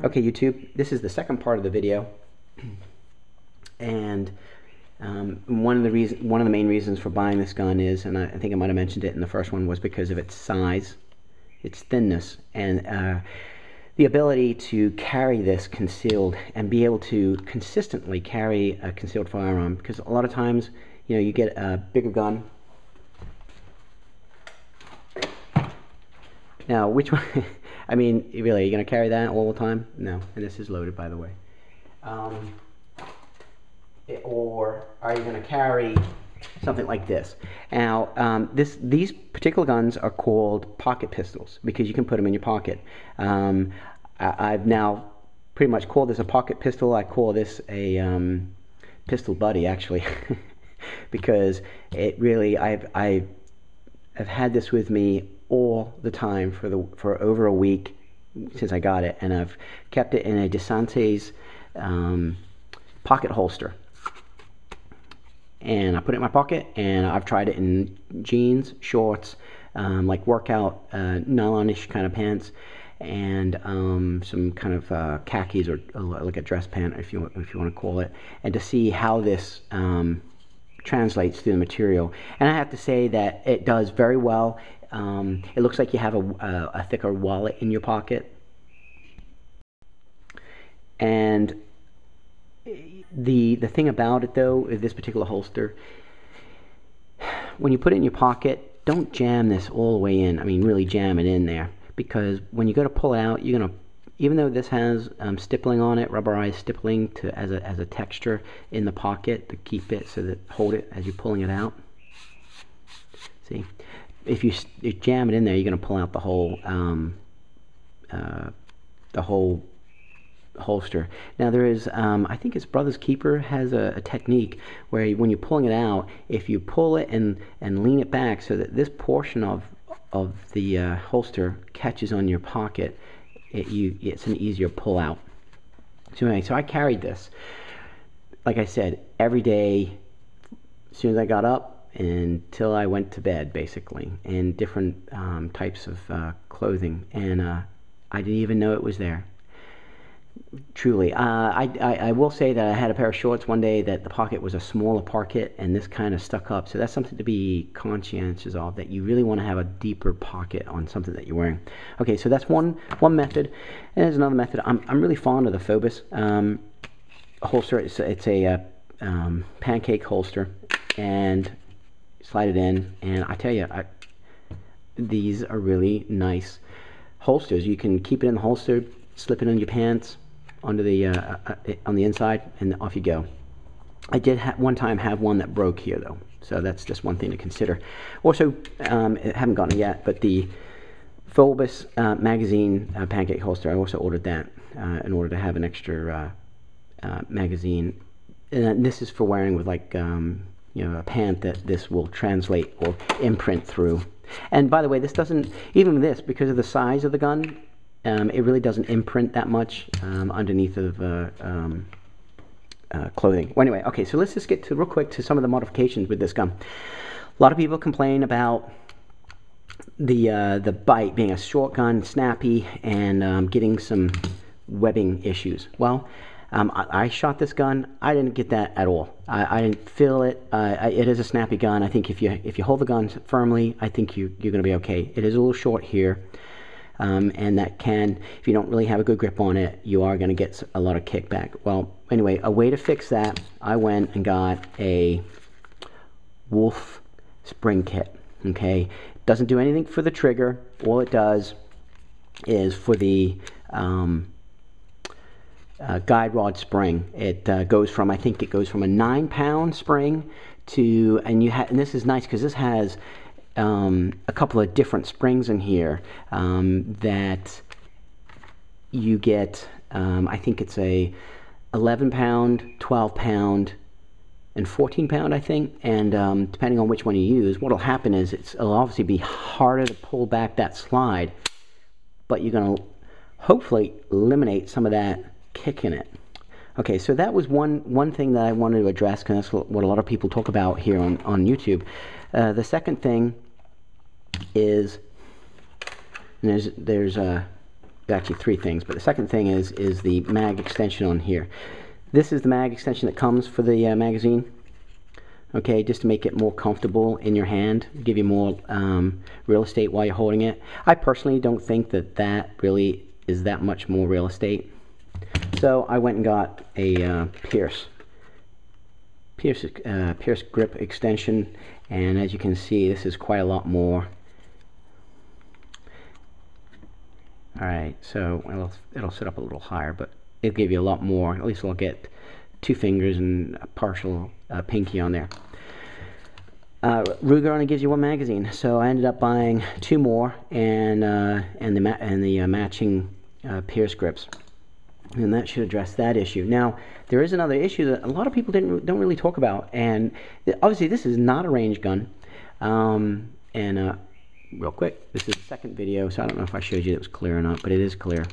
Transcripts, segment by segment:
Okay, YouTube, this is the second part of the video, and one of the main reasons for buying this gun is, and I think I might have mentioned it in the first one, was because of its size, its thinness, and the ability to carry this concealed and be able to consistently carry a concealed firearm. Because a lot of times, you know, you get a bigger gun. Now, which one? I mean, really, are you going to carry that all the time? No. And this is loaded, by the way. Or are you going to carry something like this? Now, these particular guns are called pocket pistols because you can put them in your pocket. I've now pretty much called this a pocket pistol. I call this a pistol buddy, actually, because it really, I've had this with me all the time for over a week since I got it, and I've kept it in a DESANTIS pocket holster. And I put it in my pocket, and I've tried it in jeans, shorts, like workout nylon-ish kind of pants, and some kind of khakis or like a dress pant, if you want to call it, and to see how this translates through the material. And I have to say that it does very well. It looks like you have a thicker wallet in your pocket. And the thing about it, though, is this particular holster, when you put it in your pocket, don't jam this all the way in. I mean, really jam it in there, because when you go to pull it out, you're gonna, even though this has stippling on it, rubberized stippling as a texture in the pocket to keep it, so that hold it as you're pulling it out. See, if you jam it in there, you're gonna pull out the whole holster. Now there is, I think it's Brother's Keeper has a technique where when you're pulling it out, if you pull it and lean it back so that this portion of the holster catches on your pocket, it's an easier pull out. So anyway, so I carried this, like I said, every day as soon as I got up until I went to bed, basically, in different types of clothing, and I didn't even know it was there. Truly, I will say that I had a pair of shorts one day that the pocket was a smaller pocket, and this kind of stuck up. So that's something to be conscientious of, that you really want to have a deeper pocket on something that you're wearing. Okay, so that's one method, and there's another method. I'm really fond of the Fobus holster. It's a pancake holster, and slide it in, and I tell you, these are really nice holsters. You can keep it in the holster, slip it in your pants, under the on the inside, and off you go. I did one time have one that broke here, though, so that's just one thing to consider. Also, I haven't gotten it yet, but the Fobus magazine pancake holster, I also ordered that in order to have an extra magazine. And this is for wearing with, like, you know, a pant that this will translate or imprint through. And by the way, this doesn't, even with this, because of the size of the gun, it really doesn't imprint that much underneath of clothing. Well, anyway, okay, so let's just get to real quick to some of the modifications with this gun. A lot of people complain about the bite being a short gun, snappy, and getting some webbing issues. Well, I shot this gun. I didn't get that at all. I didn't feel it. It is a snappy gun. I think if you hold the gun firmly, I think you're going to be okay. It is a little short here. And that can, if you don't really have a good grip on it, you are going to get a lot of kickback. Well, anyway, a way to fix that, I went and got a Wolf spring kit. Okay, it doesn't do anything for the trigger. All it does is for the guide rod spring. It goes from, I think it goes from a 9-pound spring to, and this is nice because this has a couple of different springs in here that you get. I think it's a 11-pound, 12-pound, and 14-pound, I think. And depending on which one you use, what'll happen is it'll obviously be harder to pull back that slide, but you're going to hopefully eliminate some of that kick in it. Okay, so that was one thing that I wanted to address, because that's what a lot of people talk about here on YouTube. The second thing is, there's actually three things, but the second thing is the mag extension on here. This is the mag extension that comes for the magazine. Okay, just to make it more comfortable in your hand, give you more real estate while you're holding it. I personally don't think that that really is that much more real estate. So I went and got a Pearce grip extension, and as you can see, this is quite a lot more. Alright, so it'll sit up a little higher, but it'll give you a lot more. At least I'll get 2 fingers and a partial pinky on there. Ruger only gives you 1 magazine, so I ended up buying 2 more, and the matching Pearce grips, and that should address that issue. Now, there is another issue that a lot of people don't really talk about, and obviously this is not a range gun. Real quick, this is the second video, so I don't know if I showed you it was clear or not, but it is clear.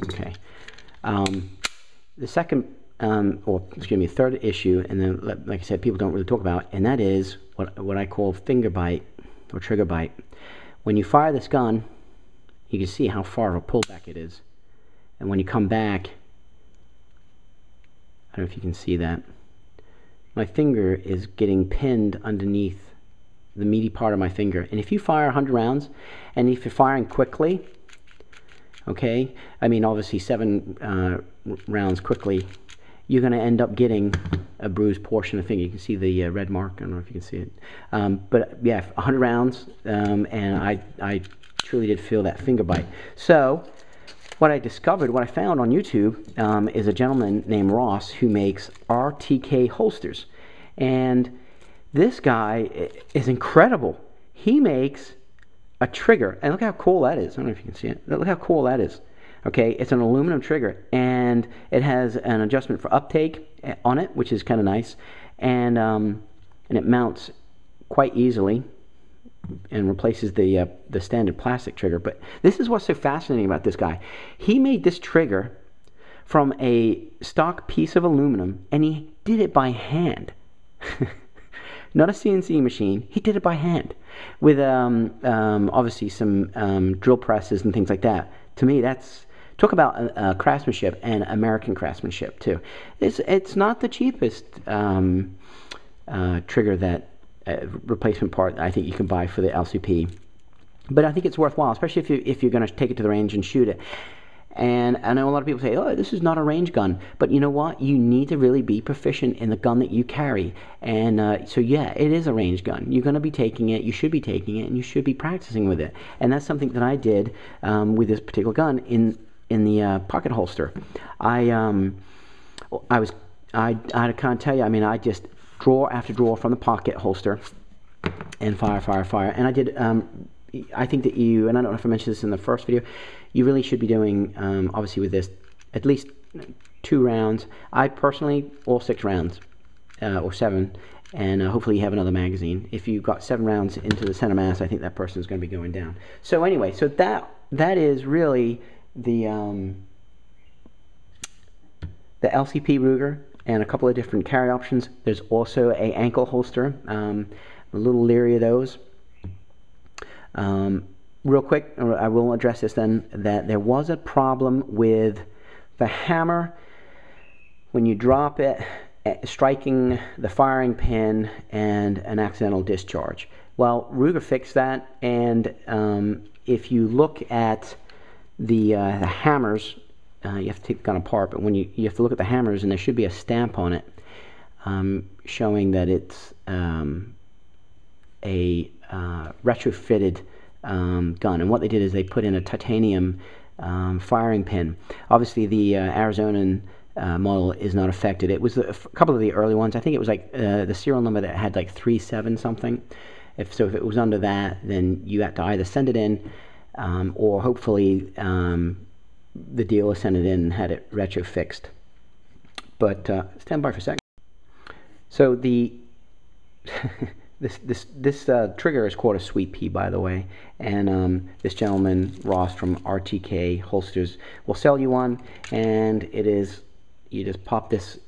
Okay. The second, third issue, and then, like I said, people don't really talk about, and that is what I call finger bite or trigger bite. When you fire this gun, you can see how far of a pullback it is, and when you come back, I don't know if you can see that, my finger is getting pinned underneath the meaty part of my finger. And if you fire 100 rounds, and if you're firing quickly, okay, I mean obviously 7 rounds quickly, you're going to end up getting a bruised portion of the finger. You can see the red mark. I don't know if you can see it. But yeah, 100 rounds, and I truly did feel that finger bite. So what I found on YouTube is a gentleman named Ross who makes RTK holsters. And this guy is incredible. He makes a trigger, and look how cool that is. I don't know if you can see it. Look how cool that is. Okay, it's an aluminum trigger, and it has an adjustment for uptake on it, which is kind of nice, and it mounts quite easily and replaces the standard plastic trigger. But this is what's so fascinating about this guy. He made this trigger from a stock piece of aluminum, and he did it by hand. Not a CNC machine. He did it by hand with obviously some drill presses and things like that. To me, that's talk about craftsmanship, and American craftsmanship too. It's not the cheapest trigger that replacement part I think you can buy for the LCP, but I think it's worthwhile, especially if you're going to take it to the range and shoot it. And I know a lot of people say, oh, this is not a range gun. But you know what? You need to really be proficient in the gun that you carry. And so, yeah, it is a range gun. You're going to be taking it. You should be taking it. And you should be practicing with it. And that's something that I did with this particular gun in the pocket holster. I can't tell you. I mean, I just drawer after drawer from the pocket holster and fire. And I did... I think that you, and I don't know if I mentioned this in the first video, you really should be doing, obviously with this, at least 2 rounds. I personally, all 6 rounds, or 7, and hopefully you have another magazine. If you got 7 rounds into the center mass, I think that person is going to be going down. So anyway, so that is really the LCP Ruger, and a couple of different carry options. There's also a ankle holster. I'm a little leery of those. Real quick, I will address this then, that there was a problem with the hammer when you drop it, striking the firing pin and an accidental discharge. Well, Ruger fixed that, and if you look at the hammers, you have to take the gun apart, but when you have to look at the hammers, and there should be a stamp on it showing that it's a retrofitted gun. And what they did is they put in a titanium firing pin. Obviously the Arizonan model is not affected. It was a couple of the early ones. I think it was like the serial number that had like 37 something. If it was under that, then you had to either send it in or hopefully the dealer sent it in and had it retro fixed. But stand by for a second. So the This trigger is called a Sweet Pea, by the way, and this gentleman Ross from RTK Holsters will sell you one, and it is, you just pop this,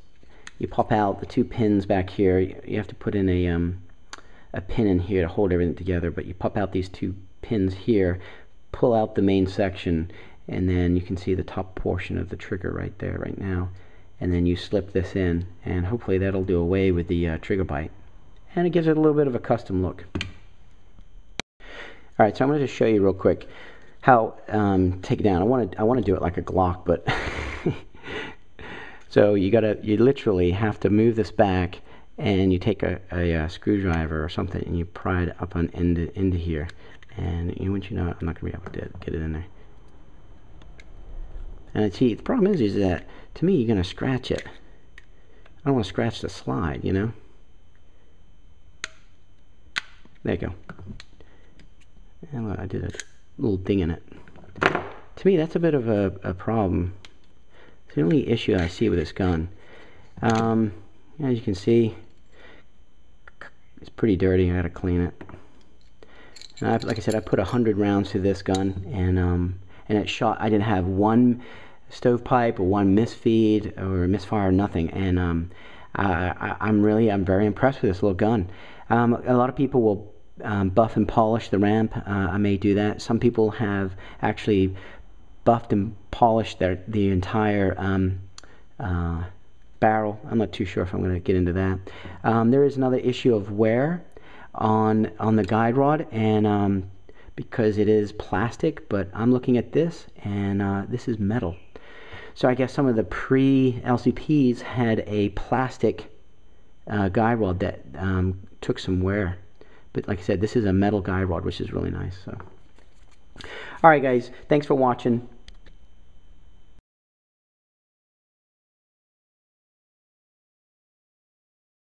you pop out the 2 pins back here. You have to put in a pin in here to hold everything together, but you pop out these 2 pins here, pull out the main section, and then you can see the top portion of the trigger right there right now, and then you slip this in, and hopefully that'll do away with the trigger bite, and it gives it a little bit of a custom look. Alright, so I'm going to just show you real quick how take it down. I want to do it like a Glock, but so you literally have to move this back, and you take a screwdriver or something, and you pry it up on into here, and once you know it, I'm not going to be able to get it in there. And see, the problem is that to me, you're going to scratch it. I don't want to scratch the slide, you know. There you go. And look, I did a little ding in it. To me, that's a bit of a problem. It's the only issue I see with this gun. As you can see, it's pretty dirty. I gotta clean it. And like I said, I put 100 rounds through this gun, and it shot. I didn't have one stovepipe or one misfeed or misfire, nothing. And I'm very impressed with this little gun. A lot of people will buff and polish the ramp. I may do that. Some people have actually buffed and polished the entire barrel. I'm not too sure if I'm going to get into that. There is another issue of wear on the guide rod, and because it is plastic, but I'm looking at this, and this is metal. So I guess some of the pre-LCPs had a plastic guide rod that took some wear. But like I said, this is a metal guide rod, which is really nice. So, all right, guys, thanks for watching.